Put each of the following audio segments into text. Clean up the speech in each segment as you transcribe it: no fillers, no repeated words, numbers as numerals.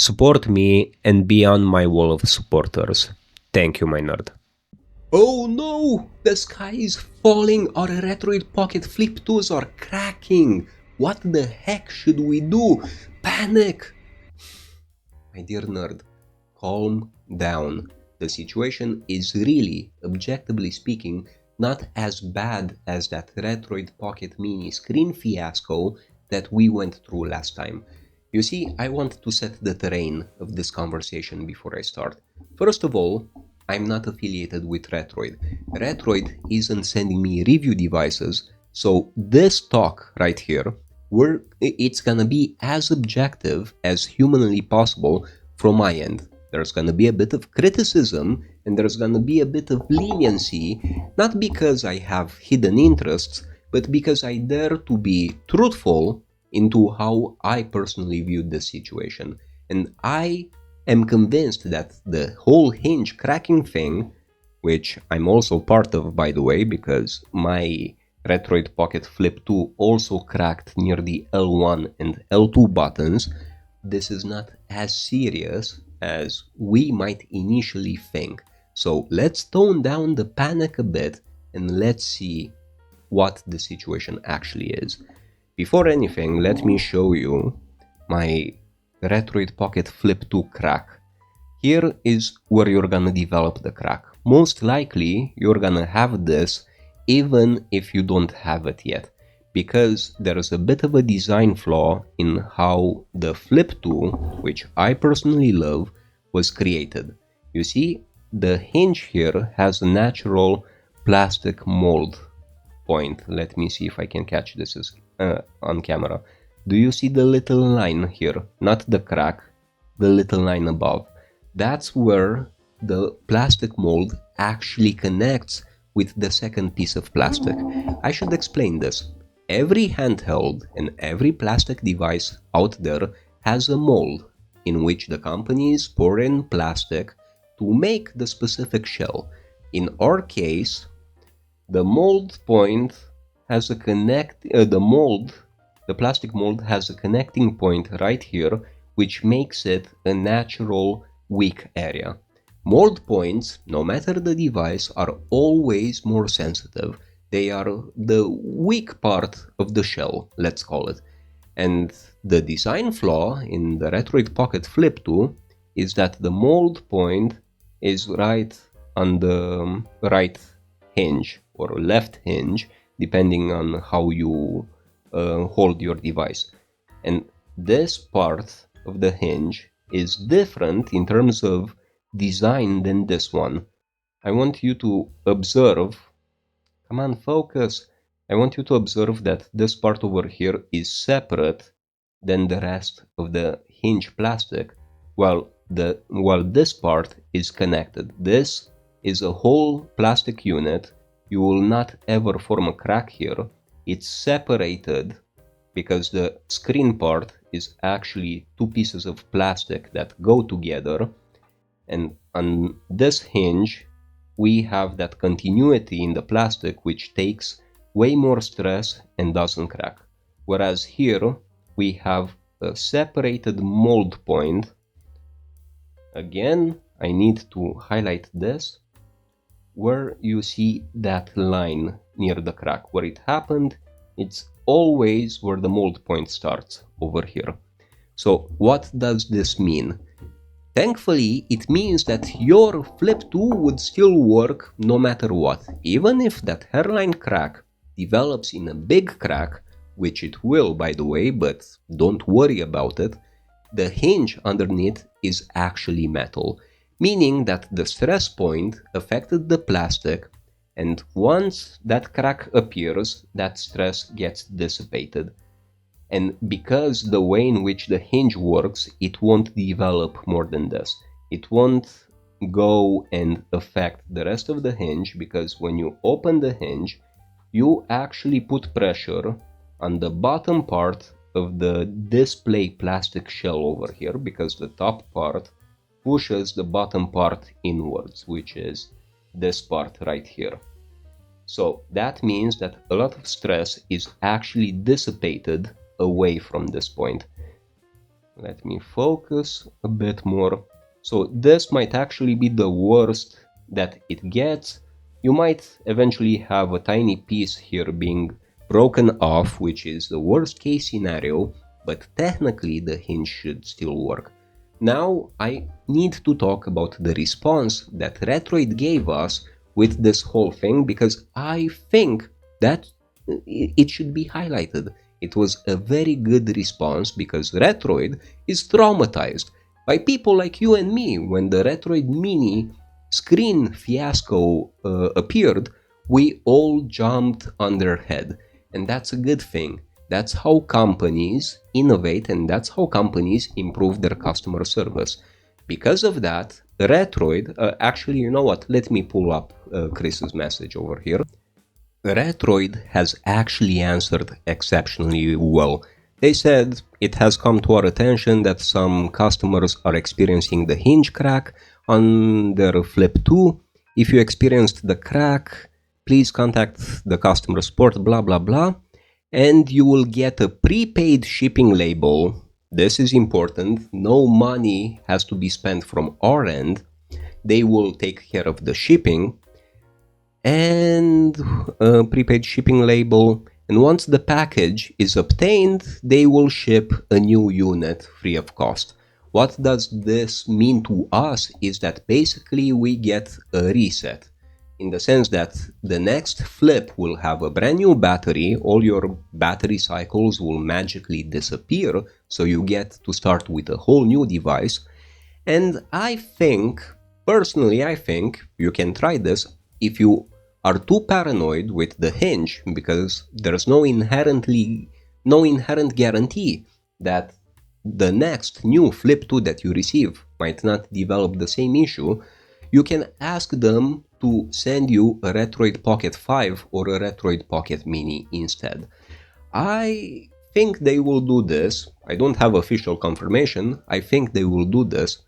Support me and be on my wall of supporters. Thank you, my nerd. Oh no! The sky is falling! Our Retroid Pocket Flip 2s are cracking! What the heck should we do? Panic! My dear nerd, calm down. The situation is really, objectively speaking, not as bad as that Retroid Pocket Mini screen fiasco that we went through last time. You see, I want to set the terrain of this conversation before I start. First of all, I'm not affiliated with Retroid. Retroid isn't sending me review devices, so this talk right here, it's gonna be as objective as humanly possible from my end. There's gonna be a bit of criticism and there's gonna be a bit of leniency, not because I have hidden interests, but because I dare to be truthful into how I personally viewed the situation. And I am convinced that the whole Hinge cracking thing, which I'm also part of, by the way, because my Retroid Pocket Flip 2 also cracked near the L1 and L2 buttons, this is not as serious as we might initially think. So let's tone down the panic a bit and let's see what the situation actually is. Before anything, let me show you my Retroid Pocket Flip 2 crack. Here is where you're gonna develop the crack. Most likely, you're gonna have this even if you don't have it yet, because there's a bit of a design flaw in how the Flip 2, which I personally love, was created. You see, the hinge here has a natural plastic mold point. Let me see if I can catch this on camera. Do you see the little line here? Not the crack, the little line above. That's where the plastic mold actually connects with the second piece of plastic. I should explain this. Every handheld and every plastic device out there has a mold in which the companies pour in plastic to make the specific shell. In our case, the mold point has a the plastic mold has a connecting point right here, which makes it a natural weak area. Mold points, no matter the device, are always more sensitive. They are the weak part of the shell, let's call it. And the design flaw in the Retroid Pocket Flip 2 is that the mold point is right on the right hinge or left hinge, depending on how you hold your device. And this part of the hinge is different in terms of design than this one. I want you to observe, come on, focus. I want you to observe that this part over here is separate than the rest of the hinge plastic, while this part is connected. This is a whole plastic unit. You will not ever form a crack here. It's separated because the screen part is actually two pieces of plastic that go together. And on this hinge, we have that continuity in the plastic which takes way more stress and doesn't crack. Whereas here, we have a separated mold point. Again, I need to highlight this, where you see that line near the crack. Where it happened, it's always where the mold point starts, over here. So what does this mean? Thankfully, it means that your Flip 2 would still work no matter what. Even if that hairline crack develops in a big crack, which it will, by the way, but don't worry about it, the hinge underneath is actually metal, meaning that the stress point affected the plastic, and once that crack appears, that stress gets dissipated. And because the way in which the hinge works, it won't develop more than this. It won't go and affect the rest of the hinge, because when you open the hinge, you actually put pressure on the bottom part of the display plastic shell over here, because the top part pushes the bottom part inwards, which is this part right here. So that means that a lot of stress is actually dissipated away from this point. Let me focus a bit more. So this might actually be the worst that it gets. You might eventually have a tiny piece here being broken off, which is the worst case scenario, but technically the hinge should still work. Now I need to talk about the response that Retroid gave us with this whole thing, because I think that it should be highlighted. It was a very good response because Retroid is traumatized by people like you and me. When the Retroid Mini screen fiasco appeared, we all jumped on their head, and that's a good thing. That's how companies innovate, and that's how companies improve their customer service. Because of that, Retroid, actually, you know what? Let me pull up Chris's message over here. Retroid has actually answered exceptionally well. They said it has come to our attention that some customers are experiencing the hinge crack on their Flip 2. If you experienced the crack, please contact the customer support, blah blah blah, and you will get a prepaid shipping label. This is important. No money has to be spent from our end. They will take care of the shipping and a prepaid shipping label, and once the package is obtained, they will ship a new unit free of cost. What does this mean to us is that basically we get a reset, in the sense that the next Flip will have a brand new battery, all your battery cycles will magically disappear, so you get to start with a whole new device. And I think, personally, I think you can try this if you are too paranoid with the hinge, because there's no inherent guarantee that the next new Flip 2 that you receive might not develop the same issue. You can ask them to send you a Retroid Pocket 5 or a Retroid Pocket Mini instead. I think they will do this. I don't have official confirmation. I think they will do this.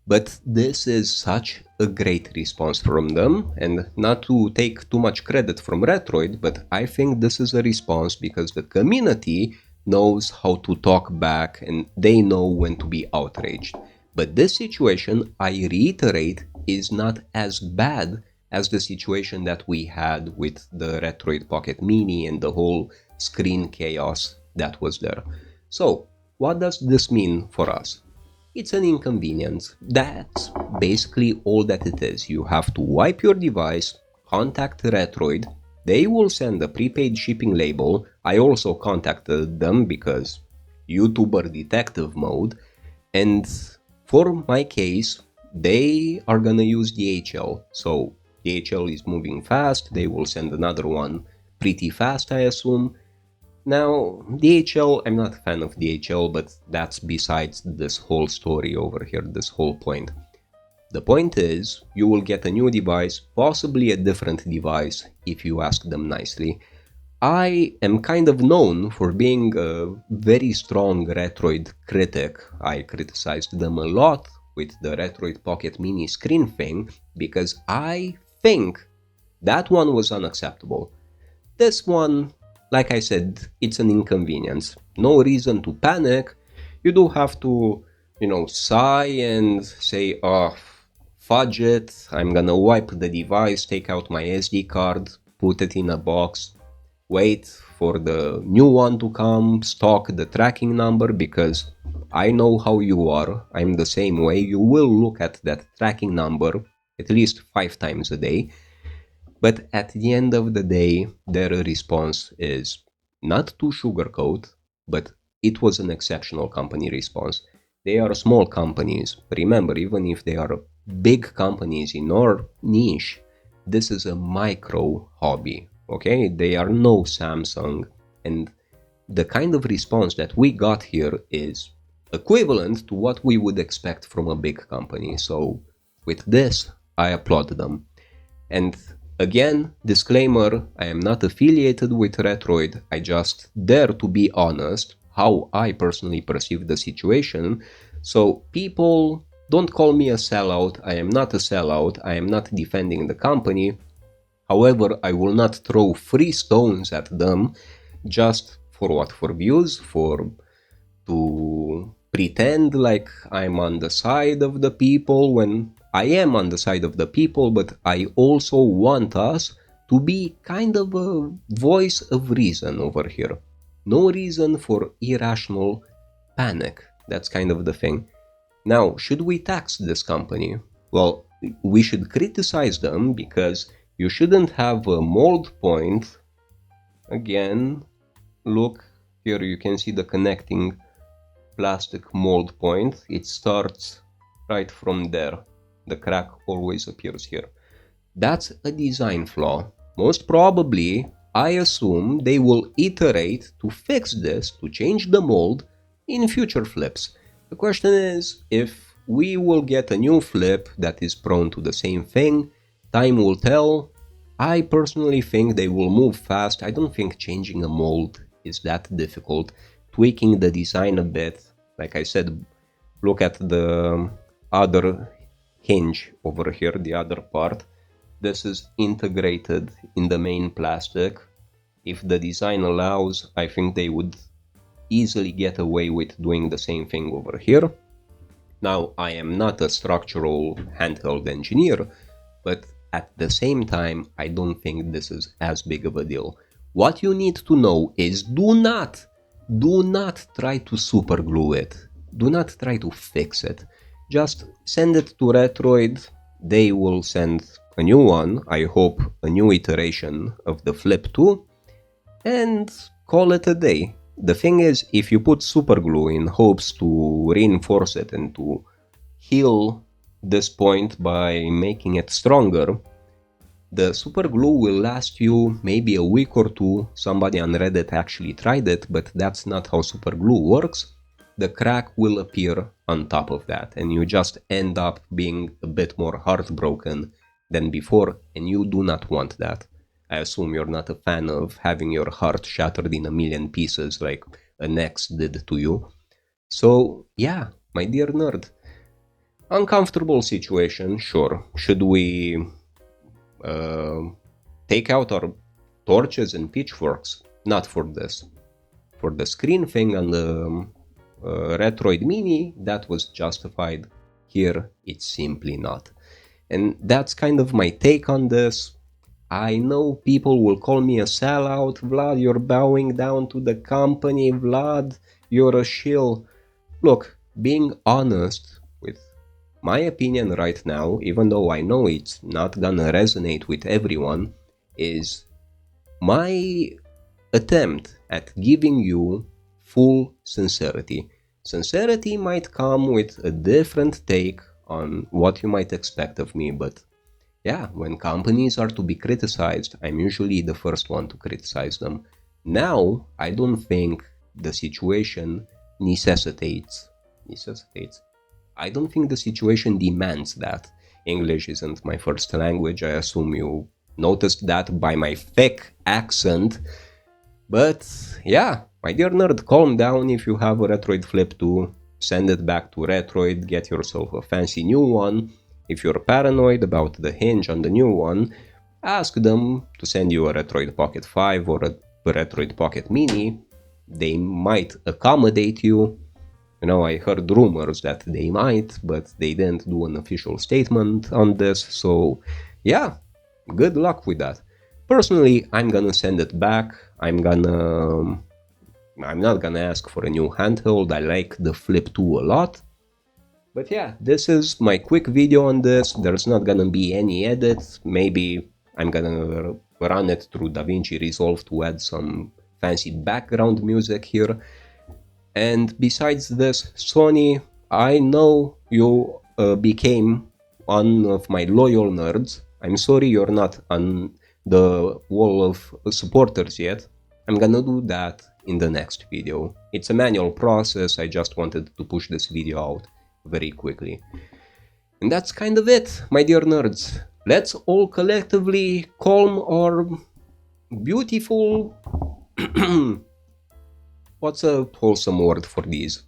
But this is such a great response from them, and not to take too much credit from Retroid, but I think this is a response because the community knows how to talk back and they know when to be outraged. But this situation, I reiterate, is not as bad as the situation that we had with the Retroid Pocket Mini and the whole screen chaos that was there. So, what does this mean for us? It's an inconvenience. That's basically all that it is. You have to wipe your device, contact Retroid, they will send a prepaid shipping label. I also contacted them because YouTuber detective mode, and for my case, they are gonna use DHL. So DHL is moving fast, they will send another one pretty fast, I assume. Now, DHL, I'm not a fan of DHL, but that's besides this whole story over here, this whole point. The point is, you will get a new device, possibly a different device, if you ask them nicely. I am kind of known for being a very strong Retroid critic. I criticized them a lot with the Retroid Pocket Mini screen thing, because I think that one was unacceptable. This one, like I said, it's an inconvenience. No reason to panic. You do have to, sigh and say, oh, fudge it. I'm gonna wipe the device, take out my SD card, put it in a box, wait for the new one to come, stalk the tracking number, because I know how you are. I'm the same way. You will look at that tracking number at least 5 times a day. But at the end of the day, their response is not to sugarcoat, but it was an exceptional company response. They are small companies. Remember, even if they are big companies in our niche, this is a micro hobby, okay? They are no Samsung. And the kind of response that we got here is equivalent to what we would expect from a big company. So with this, I applaud them. And again, disclaimer, I am not affiliated with Retroid, I just dare to be honest how I personally perceive the situation. So people, don't call me a sellout, I am not a sellout, I am not defending the company. However, I will not throw free stones at them just for what? For views? To pretend like I'm on the side of the people when I am on the side of the people, but I also want us to be kind of a voice of reason over here. No reason for irrational panic. That's kind of the thing. Now, should we tax this company? Well, we should criticize them because you shouldn't have a mold point. Again, look here, you can see the connecting plastic mold point. It starts right from there. The crack always appears here. That's a design flaw. Most probably, I assume they will iterate to fix this, to change the mold in future flips. The question is, if we will get a new flip that is prone to the same thing, time will tell. I personally think they will move fast. I don't think changing a mold is that difficult. Tweaking the design a bit, like I said, look at the other hinge over here, the other part. This is integrated in the main plastic. If the design allows, I think they would easily get away with doing the same thing over here. Now, I am not a structural handheld engineer, but at the same time, I don't think this is as big of a deal. What you need to know is do not try to super glue it. Do not try to fix it. Just send it to Retroid. They will send a new one, I hope a new iteration of the Flip 2, and call it a day. The thing is, if you put super glue in hopes to reinforce it and to heal this point by making it stronger, the super glue will last you maybe a week or two. Somebody on Reddit actually tried it, but that's not how super glue works. The crack will appear on top of that, and you just end up being a bit more heartbroken than before, and you do not want that. I assume you're not a fan of having your heart shattered in a million pieces like an ex did to you. So yeah, my dear nerd, uncomfortable situation, sure. Should we take out our torches and pitchforks? Not for this. For the screen thing on the Retroid Mini, that was justified. Here, it's simply not. And that's kind of my take on this. I know people will call me a sellout. Vlad, you're bowing down to the company. Vlad, you're a shill. Look, being honest with my opinion right now, even though I know it's not gonna resonate with everyone, is my attempt at giving you full sincerity. Sincerity might come with a different take on what you might expect of me, but yeah, when companies are to be criticized, I'm usually the first one to criticize them. Now, I don't think the situation necessitates. I don't think the situation demands that. English isn't my first language. I assume you noticed that by my thick accent. But yeah, my dear nerd, calm down. If you have a Retroid Flip 2, send it back to Retroid, get yourself a fancy new one. If you're paranoid about the hinge on the new one, ask them to send you a Retroid Pocket 5 or a Retroid Pocket Mini. They might accommodate you. You know, I heard rumors that they might, but they didn't do an official statement on this, so yeah, good luck with that. Personally, I'm gonna send it back. I'm not gonna ask for a new handheld. I like the Flip 2 a lot. But yeah, this is my quick video on this. There's not gonna be any edits. Maybe I'm gonna run it through DaVinci Resolve to add some fancy background music here. And besides this, Sony, I know you became one of my loyal nerds. I'm sorry you're not on the wall of supporters yet. I'm gonna do that in the next video. It's a manual process. I just wanted to push this video out very quickly. And that's kind of it, my dear nerds. Let's all collectively calm our beautiful... What's a wholesome word for these?